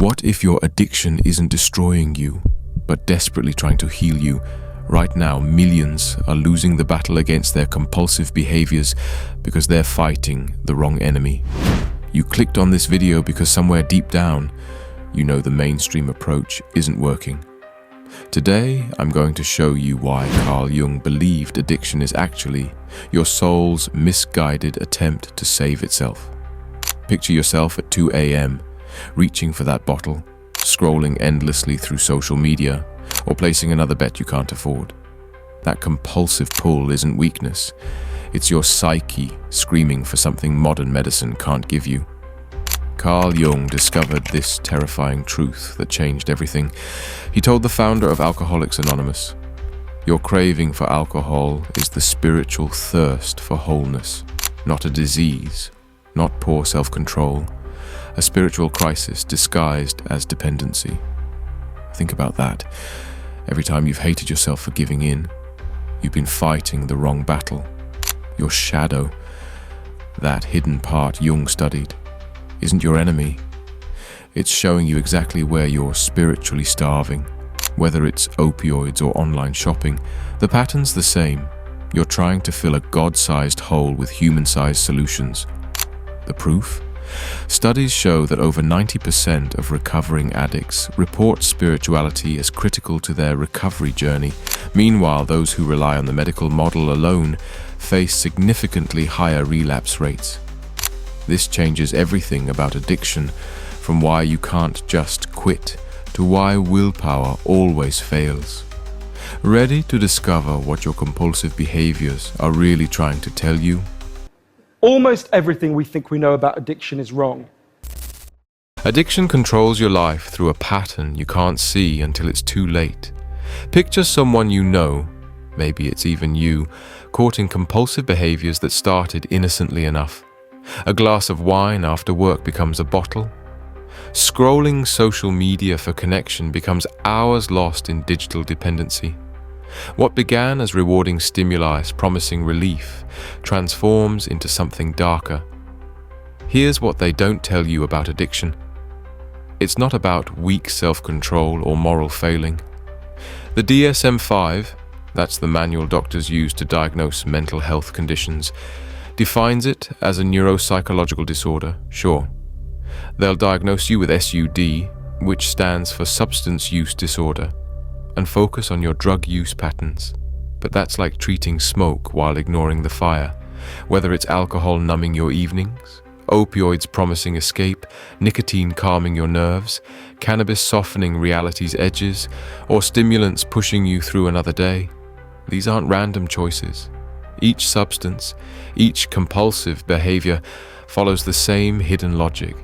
What if your addiction isn't destroying you, but desperately trying to heal you? Right now, millions are losing the battle against their compulsive behaviors because they're fighting the wrong enemy. You clicked on this video because somewhere deep down, you know the mainstream approach isn't working. Today, I'm going to show you why Carl Jung believed addiction is actually your soul's misguided attempt to save itself. Picture yourself at 2 a.m., reaching for that bottle, scrolling endlessly through social media, or placing another bet you can't afford. That compulsive pull isn't weakness. It's your psyche screaming for something modern medicine can't give you. Carl Jung discovered this terrifying truth that changed everything. He told the founder of Alcoholics Anonymous, "Your craving for alcohol is the spiritual thirst for wholeness, not a disease, not poor self-control, a spiritual crisis disguised as dependency." Think about that. Every time you've hated yourself for giving in, you've been fighting the wrong battle. Your shadow, that hidden part Jung studied, isn't your enemy. It's showing you exactly where you're spiritually starving. Whether it's opioids or online shopping, the pattern's the same. You're trying to fill a God-sized hole with human-sized solutions. The proof? Studies show that over 90% of recovering addicts report spirituality as critical to their recovery journey. Meanwhile, those who rely on the medical model alone face significantly higher relapse rates. This changes everything about addiction, from why you can't just quit to why willpower always fails. Ready to discover what your compulsive behaviors are really trying to tell you? Almost everything we think we know about addiction is wrong. Addiction controls your life through a pattern you can't see until it's too late. Picture someone you know, maybe it's even you, caught in compulsive behaviors that started innocently enough. A glass of wine after work becomes a bottle. Scrolling social media for connection becomes hours lost in digital dependency. What began as rewarding stimuli promising relief transforms into something darker. Here's what they don't tell you about addiction. It's not about weak self-control or moral failing. The DSM-5, that's the manual doctors use to diagnose mental health conditions, defines it as a neuropsychological disorder, sure. They'll diagnose you with SUD, which stands for substance use disorder, and focus on your drug use patterns. But that's like treating smoke while ignoring the fire. Whether it's alcohol numbing your evenings, opioids promising escape, nicotine calming your nerves, cannabis softening reality's edges, or stimulants pushing you through another day. These aren't random choices. Each substance, each compulsive behavior follows the same hidden logic.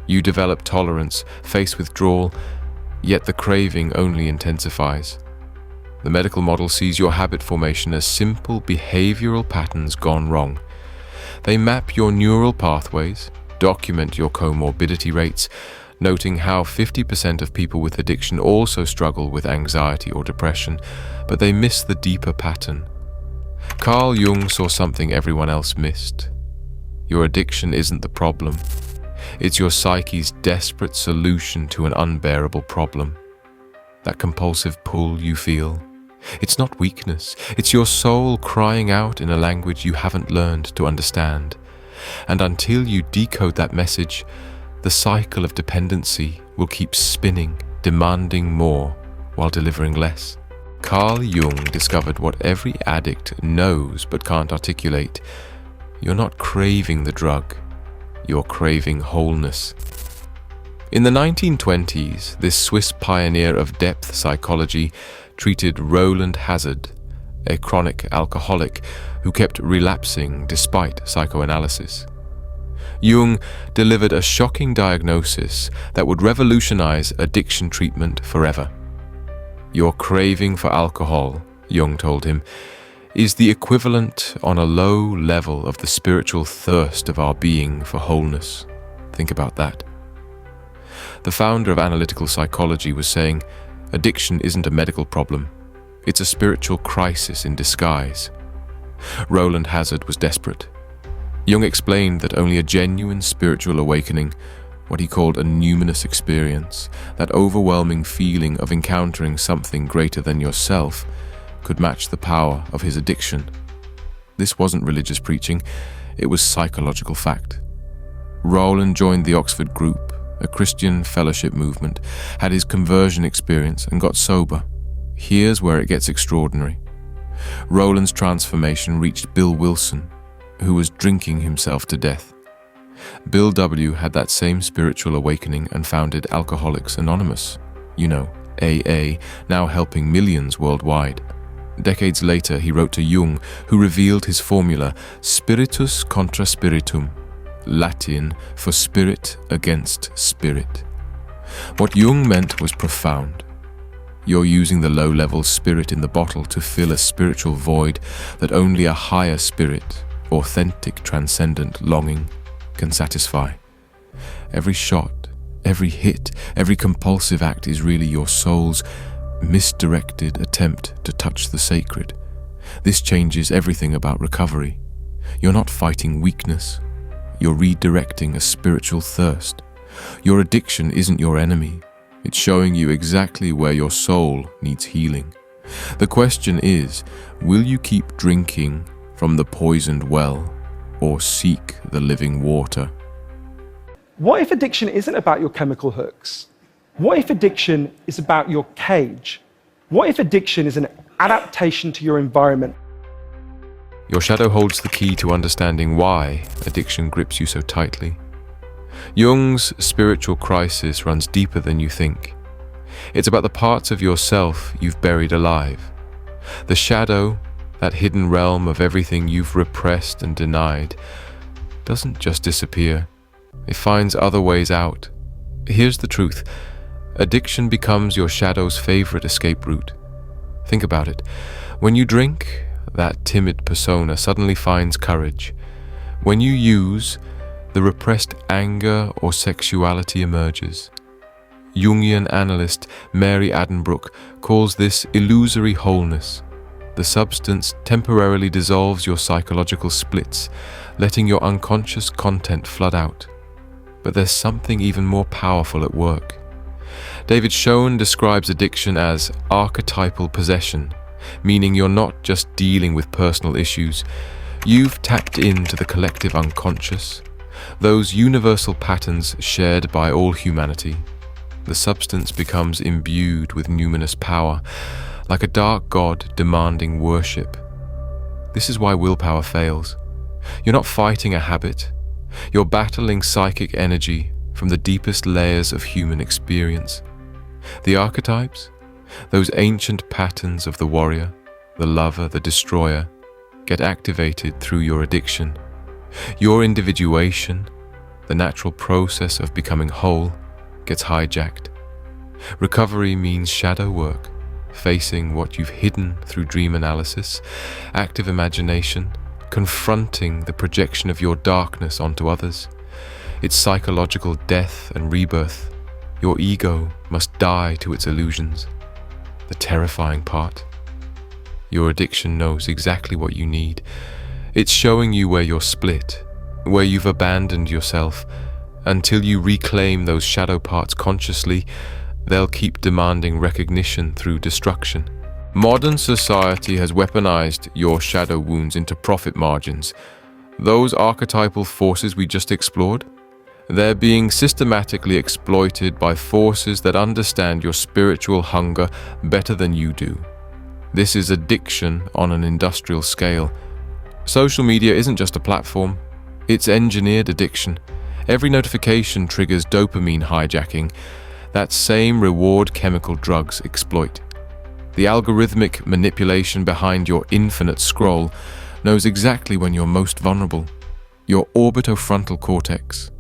You develop tolerance, face withdrawal, yet the craving only intensifies. The medical model sees your habit formation as simple behavioral patterns gone wrong. They map your neural pathways, document your comorbidity rates, noting how 50% of people with addiction also struggle with anxiety or depression, but they miss the deeper pattern. Carl Jung saw something everyone else missed. Your addiction isn't the problem. It's your psyche's desperate solution to an unbearable problem. That compulsive pull you feel, it's not weakness. It's your soul crying out in a language you haven't learned to understand. And until you decode that message, the cycle of dependency will keep spinning, demanding more while delivering less. Carl Jung discovered what every addict knows but can't articulate. You're not craving the drug. You're craving wholeness. In the 1920s, this Swiss pioneer of depth psychology treated Roland Hazard, a chronic alcoholic who kept relapsing despite psychoanalysis. Jung delivered a shocking diagnosis that would revolutionize addiction treatment forever. Your craving for alcohol, Jung told him, is the equivalent on a low level of the spiritual thirst of our being for wholeness. Think about that. The founder of analytical psychology was saying, addiction isn't a medical problem. It's a spiritual crisis in disguise. Roland Hazard was desperate. Jung explained that only a genuine spiritual awakening what he called a numinous experience, that overwhelming feeling of encountering something greater than yourself, could match the power of his addiction. This wasn't religious preaching, it was psychological fact. Rowland joined the Oxford Group, a Christian fellowship movement, had his conversion experience and got sober. Here's where it gets extraordinary. Rowland's transformation reached Bill Wilson, who was drinking himself to death. Bill W. had that same spiritual awakening and founded Alcoholics Anonymous, AA, now helping millions worldwide. Decades later, he wrote to Jung, who revealed his formula, spiritus contra spiritum, Latin for spirit against spirit. What Jung meant was profound. You're using the low-level spirit in the bottle to fill a spiritual void that only a higher spirit, authentic, transcendent longing, can satisfy. Every shot, every hit, every compulsive act is really your soul's misdirected attempt to touch the sacred. This changes everything about recovery. You're not fighting weakness. You're redirecting a spiritual thirst. Your addiction isn't your enemy. It's showing you exactly where your soul needs healing. The question is, will you keep drinking from the poisoned well or seek the living water? What if addiction isn't about your chemical hooks? What if addiction is about your cage? What if addiction is an adaptation to your environment? Your shadow holds the key to understanding why addiction grips you so tightly. Jung's spiritual crisis runs deeper than you think. It's about the parts of yourself you've buried alive. The shadow, that hidden realm of everything you've repressed and denied, doesn't just disappear. It finds other ways out. Here's the truth. Addiction becomes your shadow's favorite escape route. Think about it. When you drink, that timid persona suddenly finds courage. When you use, the repressed anger or sexuality emerges. Jungian analyst Mary Addenbrooke calls this illusory wholeness. The substance temporarily dissolves your psychological splits, letting your unconscious content flood out. But there's something even more powerful at work. David Schoen describes addiction as archetypal possession, meaning you're not just dealing with personal issues. You've tapped into the collective unconscious, those universal patterns shared by all humanity. The substance becomes imbued with numinous power, like a dark god demanding worship. This is why willpower fails. You're not fighting a habit. You're battling psychic energy from the deepest layers of human experience. The archetypes, those ancient patterns of the warrior, the lover, the destroyer, get activated through your addiction. Your individuation, the natural process of becoming whole, gets hijacked. Recovery means shadow work, facing what you've hidden through dream analysis, active imagination, confronting the projection of your darkness onto others. It's psychological death and rebirth. Your ego must die to its illusions. The terrifying part. Your addiction knows exactly what you need. It's showing you where you're split, where you've abandoned yourself. Until you reclaim those shadow parts consciously, they'll keep demanding recognition through destruction. Modern society has weaponized your shadow wounds into profit margins. Those archetypal forces we just explored, they're being systematically exploited by forces that understand your spiritual hunger better than you do. This is addiction on an industrial scale. Social media isn't just a platform, it's engineered addiction. Every notification triggers dopamine hijacking. That same reward chemical drugs exploit. The algorithmic manipulation behind your infinite scroll knows exactly when you're most vulnerable. Your orbitofrontal cortex,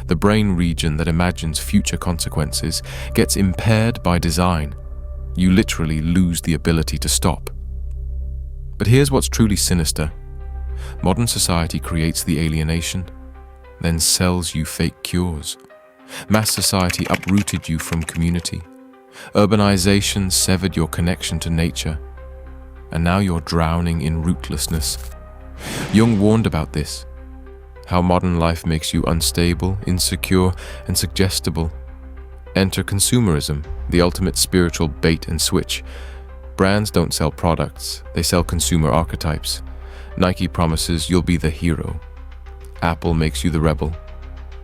the brain region that imagines future consequences, gets impaired by design. You literally lose the ability to stop. But here's what's truly sinister. Modern society creates the alienation, then sells you fake cures. Mass society uprooted you from community. Urbanization severed your connection to nature. And now you're drowning in rootlessness. Jung warned about this. how modern life makes you unstable, insecure, and suggestible. Enter consumerism, the ultimate spiritual bait and switch. Brands don't sell products, they sell consumer archetypes. Nike promises you'll be the hero. Apple makes you the rebel.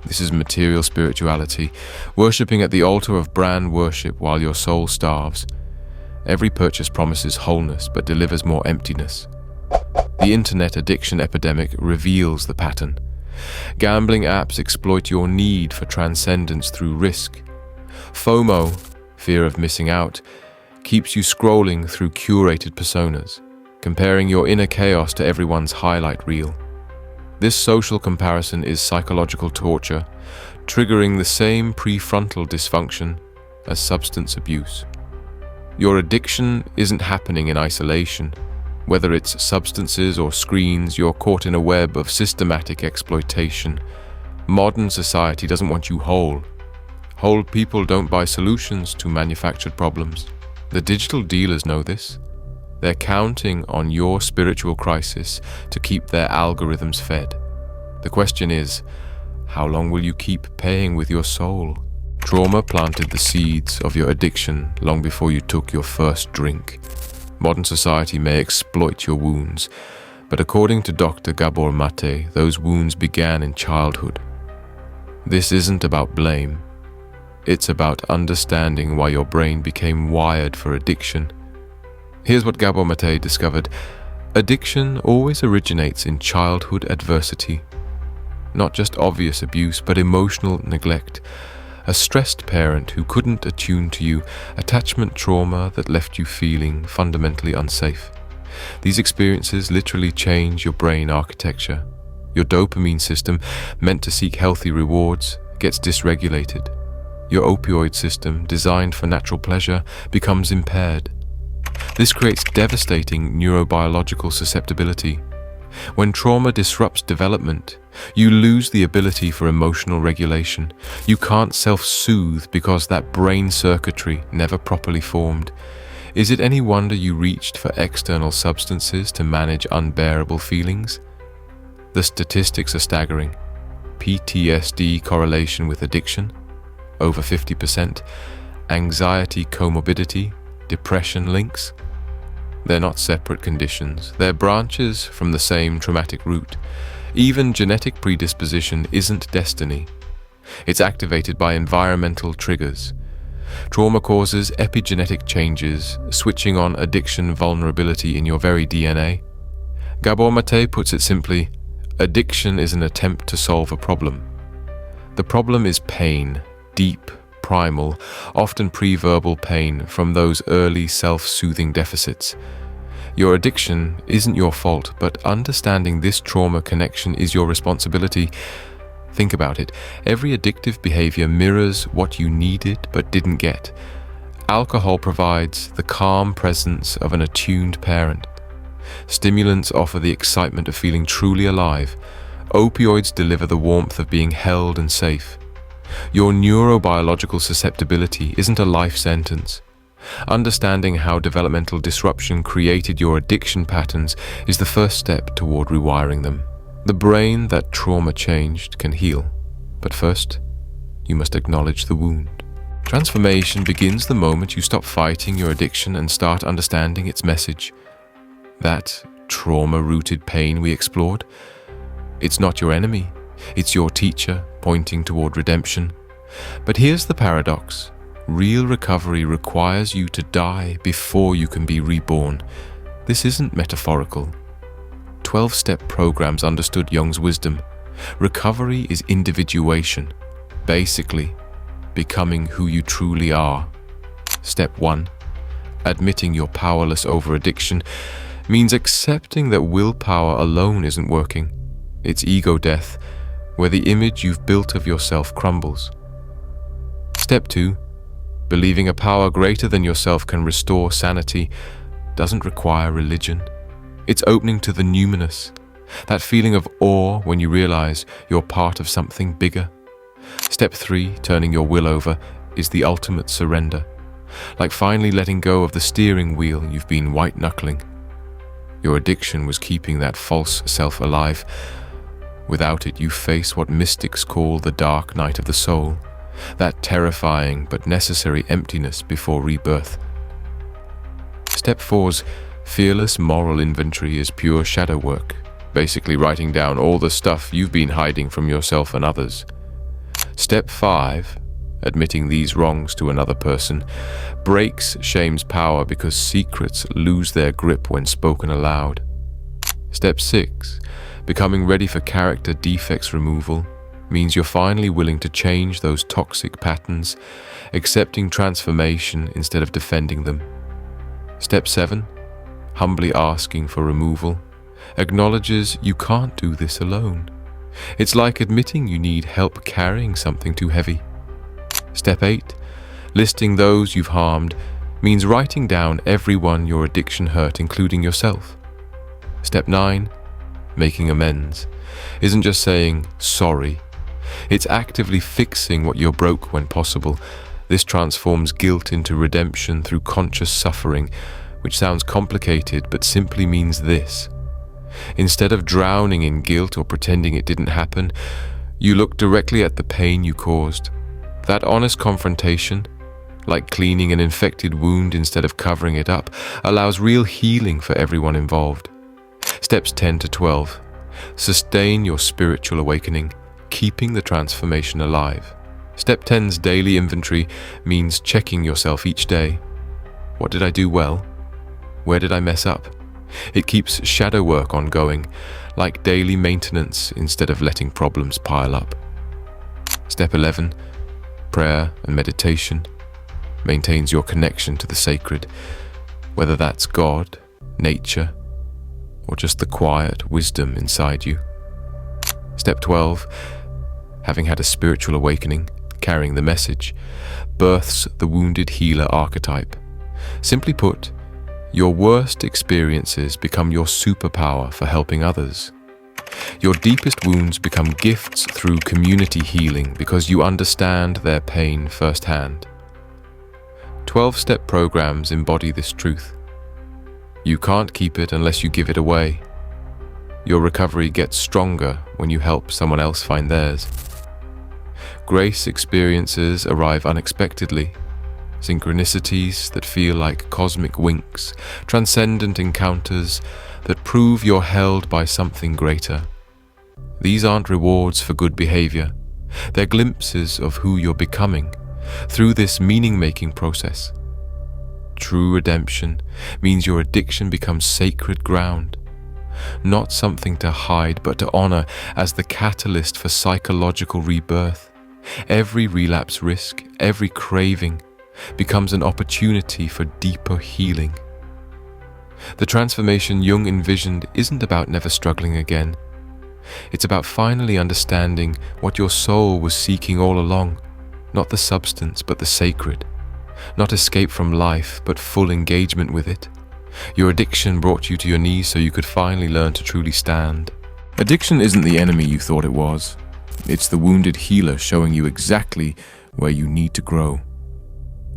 This is material spirituality, worshipping at the altar of brand worship while your soul starves. Every purchase promises wholeness but delivers more emptiness. The internet addiction epidemic reveals the pattern. Gambling apps exploit your need for transcendence through risk. FOMO, fear of missing out, keeps you scrolling through curated personas, comparing your inner chaos to everyone's highlight reel. This social comparison is psychological torture, triggering the same prefrontal dysfunction as substance abuse. Your addiction isn't happening in isolation. Whether it's substances or screens, you're caught in a web of systematic exploitation. Modern society doesn't want you whole. Whole people don't buy solutions to manufactured problems. The digital dealers know this. They're counting on your spiritual crisis to keep their algorithms fed. The question is, how long will you keep paying with your soul? Trauma planted the seeds of your addiction long before you took your first drink. Modern society may exploit your wounds, but according to Dr. Gabor Maté, those wounds began in childhood. This isn't about blame. It's about understanding why your brain became wired for addiction. Here's what Gabor Maté discovered. Addiction always originates in childhood adversity. Not just obvious abuse, but emotional neglect. A stressed parent who couldn't attune to you, attachment trauma that left you feeling fundamentally unsafe. These experiences literally change your brain architecture. Your dopamine system, meant to seek healthy rewards, gets dysregulated. Your opioid system, designed for natural pleasure, becomes impaired. This creates devastating neurobiological susceptibility. When trauma disrupts development, you lose the ability for emotional regulation. You can't self-soothe because that brain circuitry never properly formed. Is it any wonder you reached for external substances to manage unbearable feelings? The statistics are staggering. PTSD correlation with addiction, over 50%. Anxiety comorbidity, depression links. They're not separate conditions, they're branches from the same traumatic root. Even genetic predisposition isn't destiny. It's activated by environmental triggers. Trauma causes epigenetic changes, switching on addiction vulnerability in your very DNA. Gabor Maté puts it simply, addiction is an attempt to solve a problem. The problem is pain, deep, primal, often pre-verbal pain from those early self-soothing deficits. Your addiction isn't your fault, but understanding this trauma connection is your responsibility. Think about it. Every addictive behavior mirrors what you needed but didn't get. Alcohol provides the calm presence of an attuned parent. Stimulants offer the excitement of feeling truly alive. Opioids deliver the warmth of being held and safe. Your neurobiological susceptibility isn't a life sentence. Understanding how developmental disruption created your addiction patterns is the first step toward rewiring them. The brain that trauma changed can heal, but first, you must acknowledge the wound. Transformation begins the moment you stop fighting your addiction and start understanding its message. That trauma-rooted pain we explored, it's not your enemy, it's your teacher pointing toward redemption. But here's the paradox. Real recovery requires you to die before you can be reborn. This isn't metaphorical. 12-step programs understood Jung's wisdom. Recovery is individuation, basically becoming who you truly are. Step 1. Admitting you're powerless over addiction means accepting that willpower alone isn't working. It's ego death, where the image you've built of yourself crumbles. Step 2. Believing a power greater than yourself can restore sanity doesn't require religion. It's opening to the numinous, that feeling of awe when you realize you're part of something bigger. Step 3, turning your will over, is the ultimate surrender, like finally letting go of the steering wheel you've been white-knuckling. Your addiction was keeping that false self alive. Without it, you face what mystics call the dark night of the soul, that terrifying but necessary emptiness before rebirth. Step 4's fearless moral inventory is pure shadow work, basically writing down all the stuff you've been hiding from yourself and others. Step 5, admitting these wrongs to another person, breaks shame's power because secrets lose their grip when spoken aloud. Step 6, becoming ready for character defects removal, means you're finally willing to change those toxic patterns, accepting transformation instead of defending them. Step 7, humbly asking for removal, acknowledges you can't do this alone. It's like admitting you need help carrying something too heavy. Step 8, listing those you've harmed, means writing down everyone your addiction hurt, including yourself. Step 9, making amends, isn't just saying sorry. It's actively fixing what you're broke when possible. This transforms guilt into redemption through conscious suffering, which sounds complicated but simply means this. Instead of drowning in guilt or pretending it didn't happen, you look directly at the pain you caused. That honest confrontation, like cleaning an infected wound instead of covering it up, allows real healing for everyone involved. Steps 10 to 12. Sustain your spiritual awakening, keeping the transformation alive. Step 10's daily inventory means checking yourself each day. What did I do well? Where did I mess up? It keeps shadow work ongoing, like daily maintenance instead of letting problems pile up. Step 11, prayer and meditation, maintains your connection to the sacred, whether that's God, nature, or just the quiet wisdom inside you. Step 12, having had a spiritual awakening, carrying the message, births the wounded healer archetype. Simply put, your worst experiences become your superpower for helping others. Your deepest wounds become gifts through community healing because you understand their pain firsthand. 12-step programs embody this truth. You can't keep it unless you give it away. Your recovery gets stronger when you help someone else find theirs. Grace experiences arrive unexpectedly. Synchronicities that feel like cosmic winks, transcendent encounters that prove you're held by something greater. These aren't rewards for good behavior. They're glimpses of who you're becoming through this meaning-making process. True redemption means your addiction becomes sacred ground, not something to hide but to honor as the catalyst for psychological rebirth. Every relapse risk, every craving, becomes an opportunity for deeper healing. The transformation Jung envisioned isn't about never struggling again. It's about finally understanding what your soul was seeking all along, not the substance but the sacred, not escape from life but full engagement with it. Your addiction brought you to your knees so you could finally learn to truly stand. Addiction isn't the enemy you thought it was. It's the wounded healer showing you exactly where you need to grow.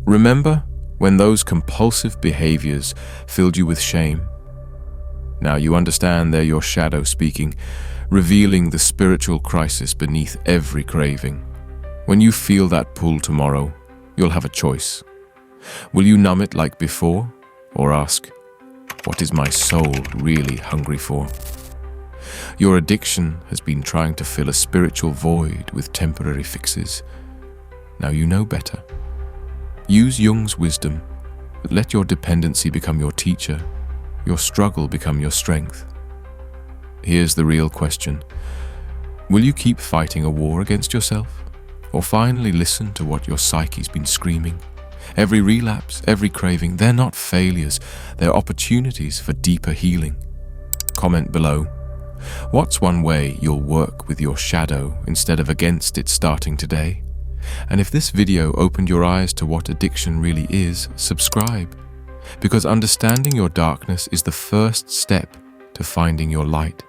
Remember when those compulsive behaviors filled you with shame? Now you understand they're your shadow speaking, revealing the spiritual crisis beneath every craving. When you feel that pull tomorrow, you'll have a choice. Will you numb it like before, or ask, what is my soul really hungry for? Your addiction has been trying to fill a spiritual void with temporary fixes. Now you know better. Use Jung's wisdom. Let your dependency become your teacher, your struggle become your strength. Here's the real question. Will you keep fighting a war against yourself? Or finally listen to what your psyche's been screaming? Every relapse, every craving, they're not failures, they're opportunities for deeper healing. Comment below. What's one way you'll work with your shadow instead of against it starting today? And if this video opened your eyes to what addiction really is, subscribe. Because understanding your darkness is the first step to finding your light.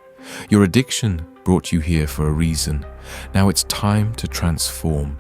Your addiction brought you here for a reason. Now it's time to transform.